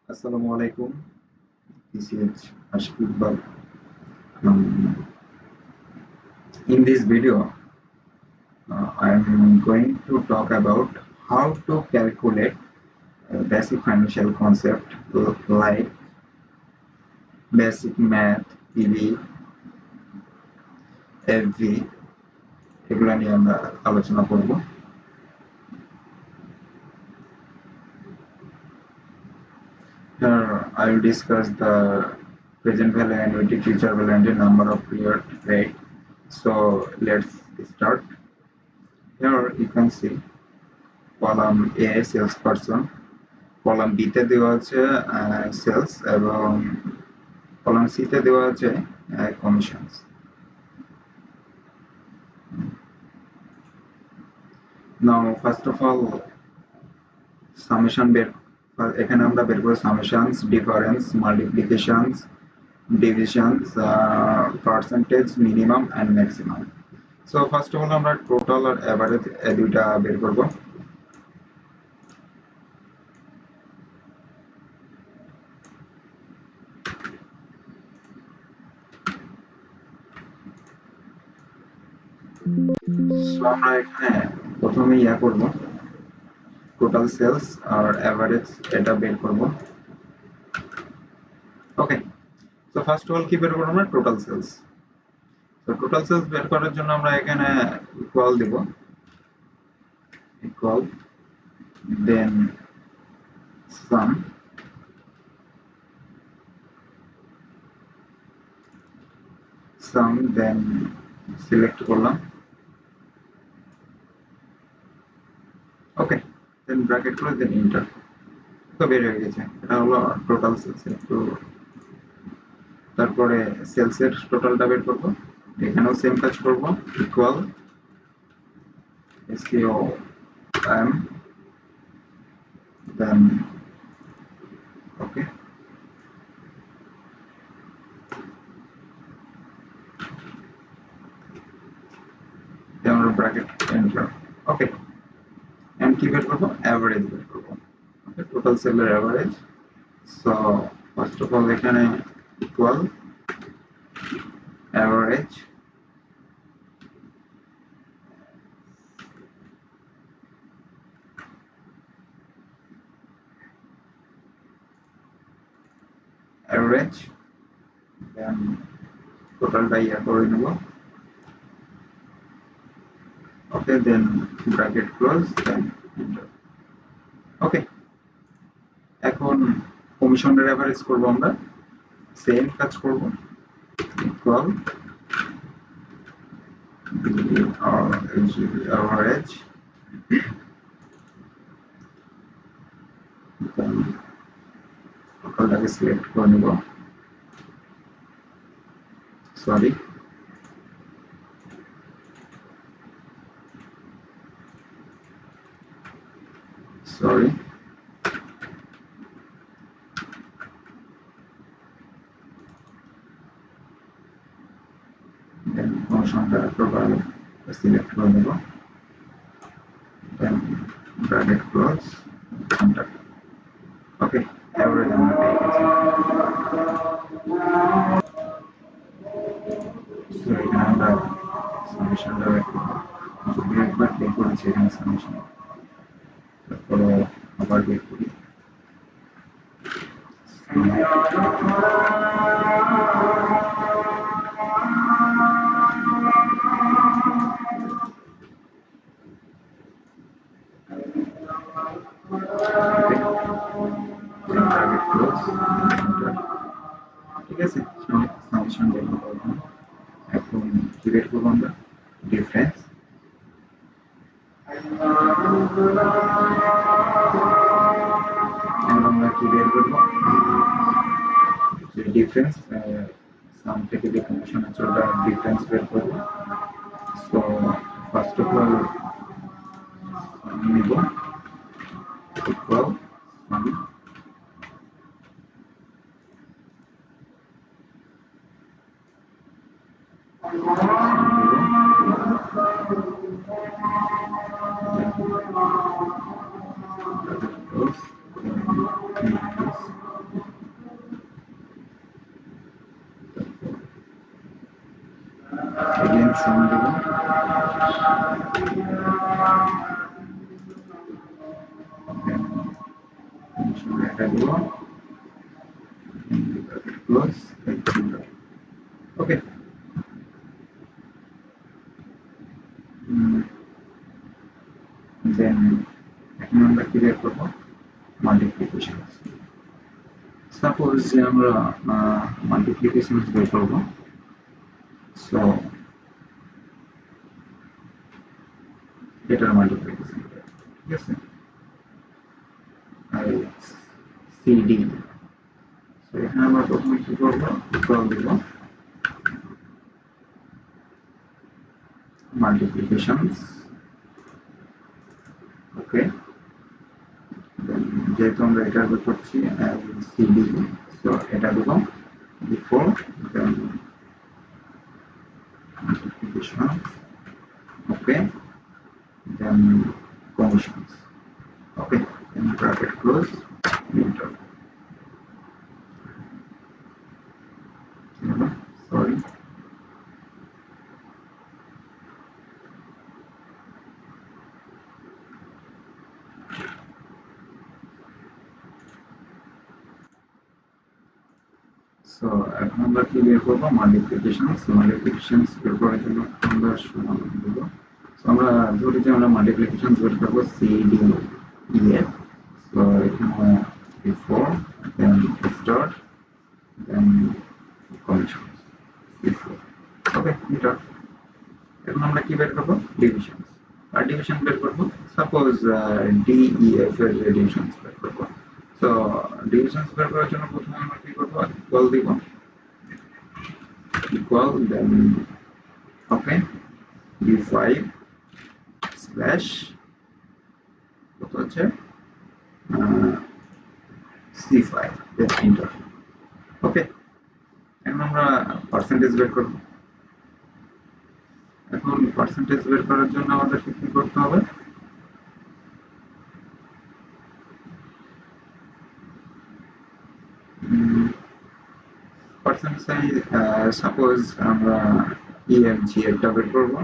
Assalamu alaikum. This is Ashik Iqbal. Um, in this video, I am going to talk about how to calculate basic financial concept like basic math, PV, FV এগুলো নিয়ে আমরা আলোচনা করব। Here I will discuss the present value, annuity, future value, and the number of period rate. So let's start. Here you can see column A salesperson, column B তে দেওয়া আছে sales এবং column C তে দেওয়া আছে commissions. Now first of all summation এখানে আমরা বের করব summations, difference, multiplications, divisions, percentage, minimum and maximum. So first of all আমরা টোটাল আর এভারেজ এই দুইটা বের করব। সো আমরা এখানে প্রথমে করব টোটাল সেলস আর এভারেজ এটা বের করব। ওকে, তো ফার্স্ট অফ অল কি বের করব আমরা টোটাল সেলস। তো টোটাল সেলস বের করার জন্য আমরা এখানে ইকুয়াল দিব, ইকুয়াল দেন সাম, দেন সিলেক্ট করলাম। ওকে, দেন ব্র্যাকেট করে দেন এন্টার। তো বের হয়ে গেছে, এটা হলো টোটাল সেলস। একটু তারপরে সেলস এর টোটালটা বের করব, এখানেও সেম কাজ করব, ইকুয়াল এসকিউ এম দেন ওকে, দেন আমরা ব্র্যাকেট এন্টার। ওকে, এন্ড কি বের করব এভারেজ বের করব। ওকে, টোটাল সেলের average. So first of all এখানে ইকুয়াল average average then টোটালটা করে নেব। ওকে, দেন ব্র্যাকেট ক্লোজ দেন এন্টার। ওকে, এখন কমিশনের এভারেজ করব, আমরা সেম কাজ করব, ইকুয়াল average দেন টোটালটাকে সিলেক্ট করে নেব, সরি সরি দেন কমিশনটা টোটাল সিলেক্ট করে নেব, দেন ব্র্যাকেট ক্লোজ এন্টার। ওকে, এভারেজ আমরা পেয়ে গেছি। তো এখানে আমরা সামেশনটা বের করব, যদি একবার বের করেছি এখানে সামেশন, তারপরে আবার বের করি। ঠিক আছে, সামেশন বের করব। এখন কি বের করবো আমরা ডিফারেন্স। আমরা কি বের করবো যে ডিফারেন্স, সাম থেকে যে কমিশন আছে ওটা ডিফারেন্স বের করবো। সো ফার্স্ট অফ অল নিব ইকুয়াল সাম maximum দেব, এটা দেব, ক্লোজ, ওকে। দেন এখন আমরা কি বের করবো, মাল্টিপ্লিকেশন। সাপোজ যে আমরা মাল্টিপ্লিকেশন বের করবো, সো এটার মাল্টিপ্লিকেশন, ঠিক আছে, আর সিডি, এখানে আমরা প্রথমে কি করবো, ইকুয়াল দিব মাল্টিপ্লিকেশনস, ওকে। যেহেতু আমরা এটা করছি সিডি, সো এটা দেব বিফোর, দেন multiplication, okay, then commissions, okay, then bracket close, enter. Sorry, so এখন আমরা কি বের করবো, মাল্টিপ্লিকেশনস বের করার জন্য আমরা দেব, সো আমরা ধরি যে আমরা মাল্টিপ্লিকেশনস বের করবো সিডি এর, সো এখানে বিফোর, দেন স্টার্ট, দেন কমিশনস, বিফোর, ওকে, এটা। এখন আমরা কি বের করবো, ডিভিশন, আর ডিভিশন বের করবো, সাপোজ ডিইএফ এর ডিভিশন বের করবো। তো ডিভিশন বের করার জন্য প্রথমে আমরা কি করবো, ইকুয়াল দিব, ইকুয়াল, দেন ওকে, d5 স্ল্যাশ কত হচ্ছে c5, দেন এন্টার, ওকে। এখন আমরা পার্সেন্টেজ বের করবো। এখন পার্সেন্টেজ বের করার জন্য আমাদের কি করতে হবে, পার্সেন্ট সাইজ, সাপোজ আমরা ইএমজি এটা বের করবো,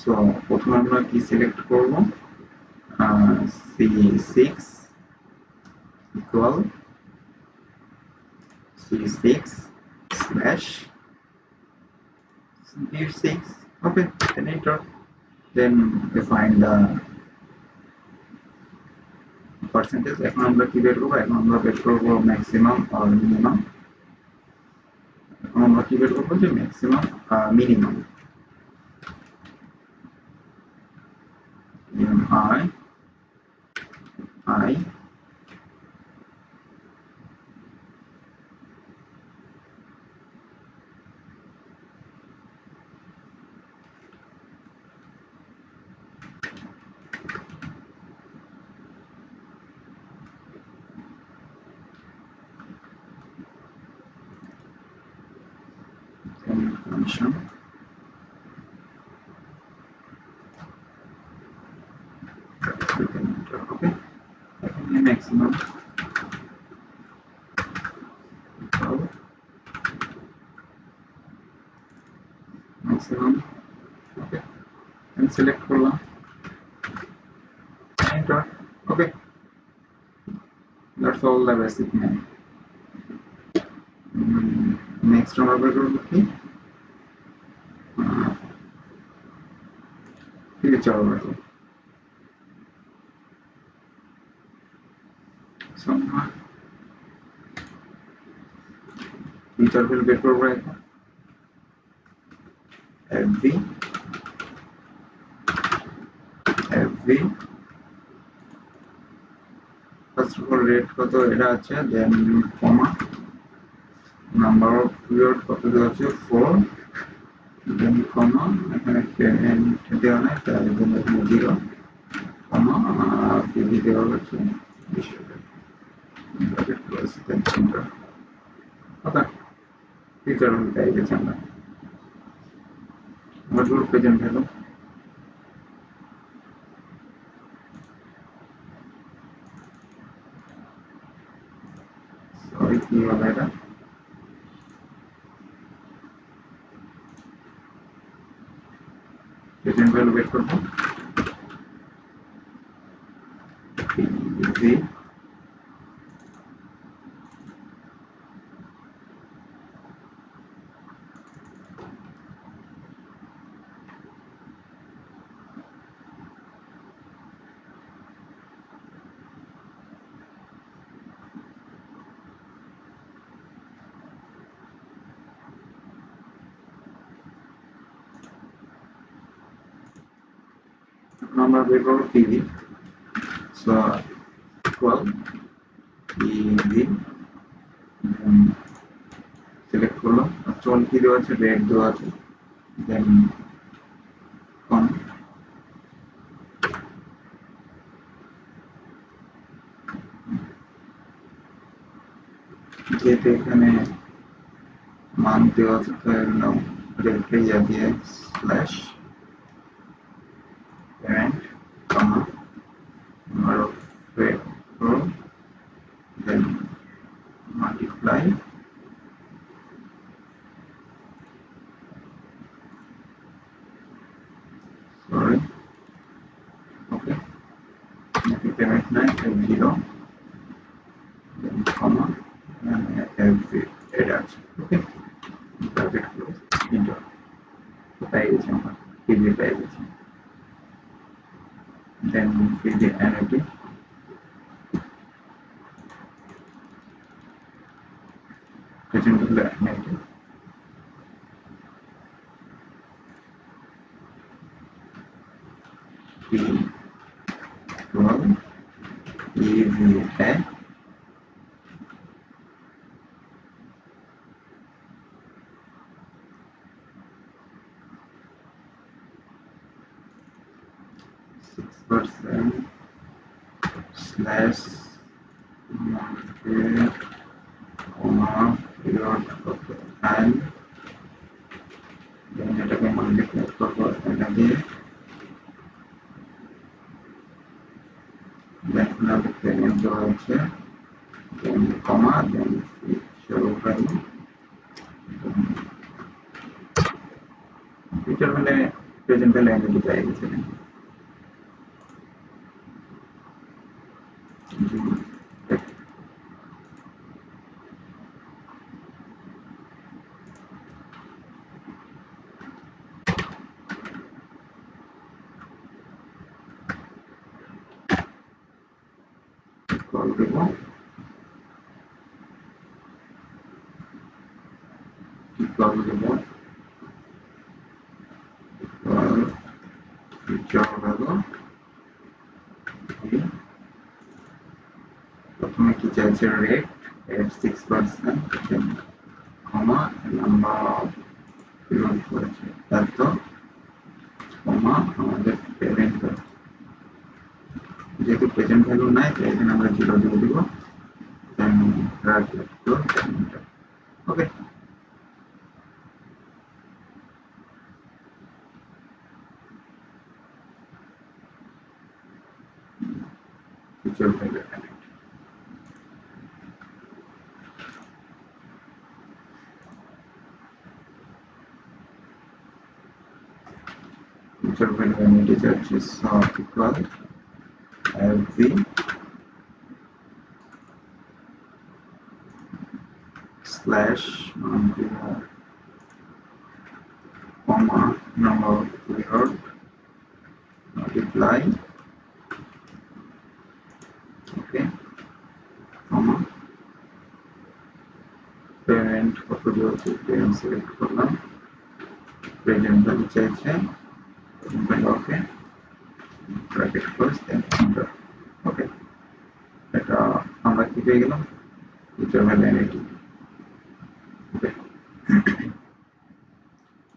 সো প্রথমে আমরা কি সিলেক্ট করবো, c6 equal c6 slash b6, okay, then enter, then define the percentage. এখন আমরা কি বের করবো, এখন আমরা বের করবো ম্যাক্সিমাম আর মিনিমাম, এখন আমরা কি বের করবো, যে maximum minimum, i i function, okay, maximum equal maximum, okay, and select করলাম, enter, okay, that's all the basic name. Next আমরা বের করবো কি, ফিউচার ভ্যালু, সো আমরা ফিউচার ভ্যালু বের করবো, এখন FV FV first of all rate কত এটা আছে, দেন কমা, নাম্বার অফ পিরিয়ড কত দেওয়া আছে 4, দেন কমা, এখানে পেমেন্ট দেওয়া নাই তার জন্য এখানে 0, কমা, পিভি দেওয়া হচ্ছে 20,000, ব্র্যাকেট ক্লোজ, দেন এন্টার, ওকে। ফিচার ভ্যালু পেয়ে গেছি আমরা, মডিউল প্রেজেন্ট ভ্যালু, করবো এটা প্রেজেন্ট ভ্যালু বের করবো PV আমরা বের করবো PV so equal PV select করলাম চল কি দেওয়া আছে রেড দেওয়া আছে দেন কম যেহেতু এখানে মান দেওয়া আছে তাহলে রেডকে দিয়ে slash payment comma number of row then multiply sorry okay payment 9 0 then comma and every edge okay bracket close enter পাই গেছি আমরা PV পাই গেছি then PV annuity present annuity P 12 EVA 6% slash market comma period and then এটাকে multiply করবো এটা দিয়ে then another payment দেওয়া হচ্ছে then comma then show value future মানে present value entity পাই গেছে কল দেবো কল দেবো future value প্রথমে কি চাইছে rate at 6% then comma number of period করেছে তারপর comma আমাদের পেমেন্ট যেহেতু প্রেজেন্ট ভ্যালু নাই তাই এখানে আমরা 0 দিয়ে দিব then bracket close then enter okay future value future value entity charge is equal FV slash comma number of period multiply okay comma payment কত দিয়েছে payment select করলাম present value চাইছে present value okay bracket close then enter okay এটা আমরা কি পেয়ে গেলাম future value entity okay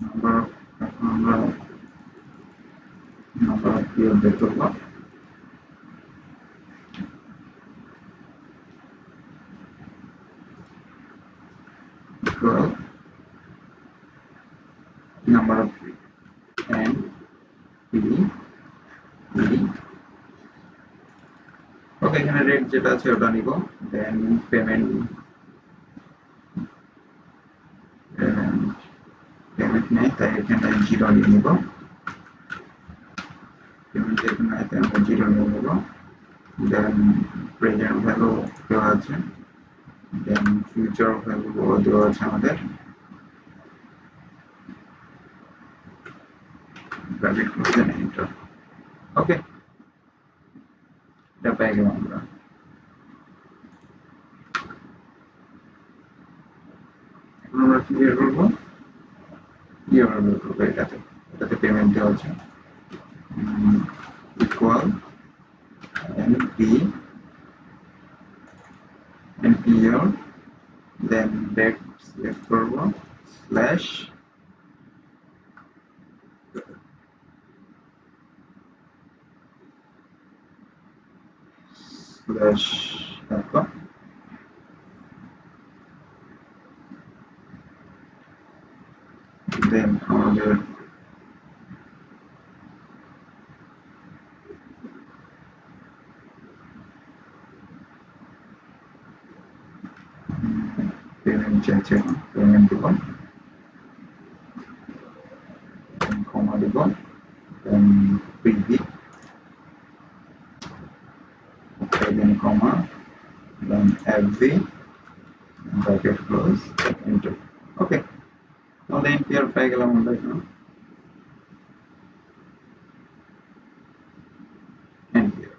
আমরা number of period বের করব equal number of and PD ওকে এখানে রেট যেটা আছে ওটা নিব দেন পেমেন্ট তাই এখানে জিরো নিয়ে নিব, পেমেন্ট এখানে আমরা জিরো নিয়ে নিব। দেন প্রেজেন্ট ভ্যালু দেওয়া আছে, দেন ফিউচার ভ্যালু দেওয়া আছে আমাদের, ব্র্যাকেট ক্লোজ এন্ড এন্টার। ওকে, এটা পেয়ে গেলাম আমরা। এখন আমরা কি বের করবো, কিভাবে বের করবো, এটাতে পেমেন্ট দেওয়া আছে equal NP NPR, then back select করবো স্ল্যাশ স্ল্যাশ তারপর দেন আমাদের পেমেন্ট চাইছে, পেমেন্ট দিব, কমা দিব, then PV, then comma, then FV, bracket close, enter. Okay, তাহলে এনপিআর পেয়ে গেলাম আমরা এখানে। এনপিআর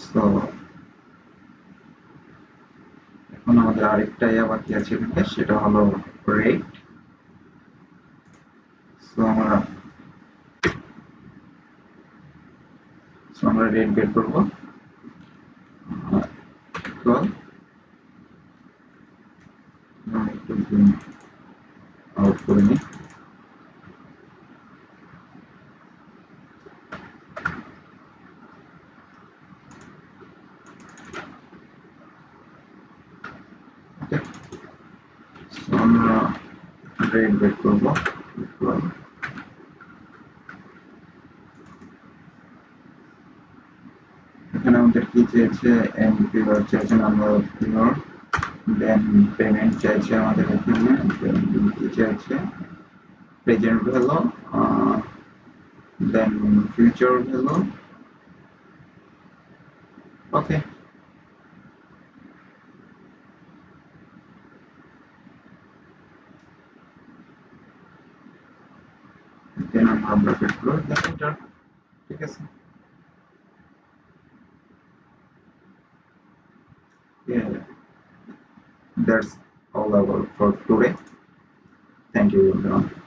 সো এখন আমাদের আরেকটা বাকি আছে এখানে, সেটা হলো রেট। সো আমরা রেট বের করবো, ইকুয়াল, একটু জুম আউট করে নিই, আমরা রেট বের করবো, ইকুয়াল, এখানে আমাদের কি চেয়েছে, এমপিআর চাইছে, number of period, then payment চাইছে আমাদের এখানে, দেন কি চাইছে, present value, then future value. Okay, then আমরা ব্র্যাকেট ক্লোজ, দেন এন্টার। ঠিক আছে, yeah, that's all about for today. Thank you everyone.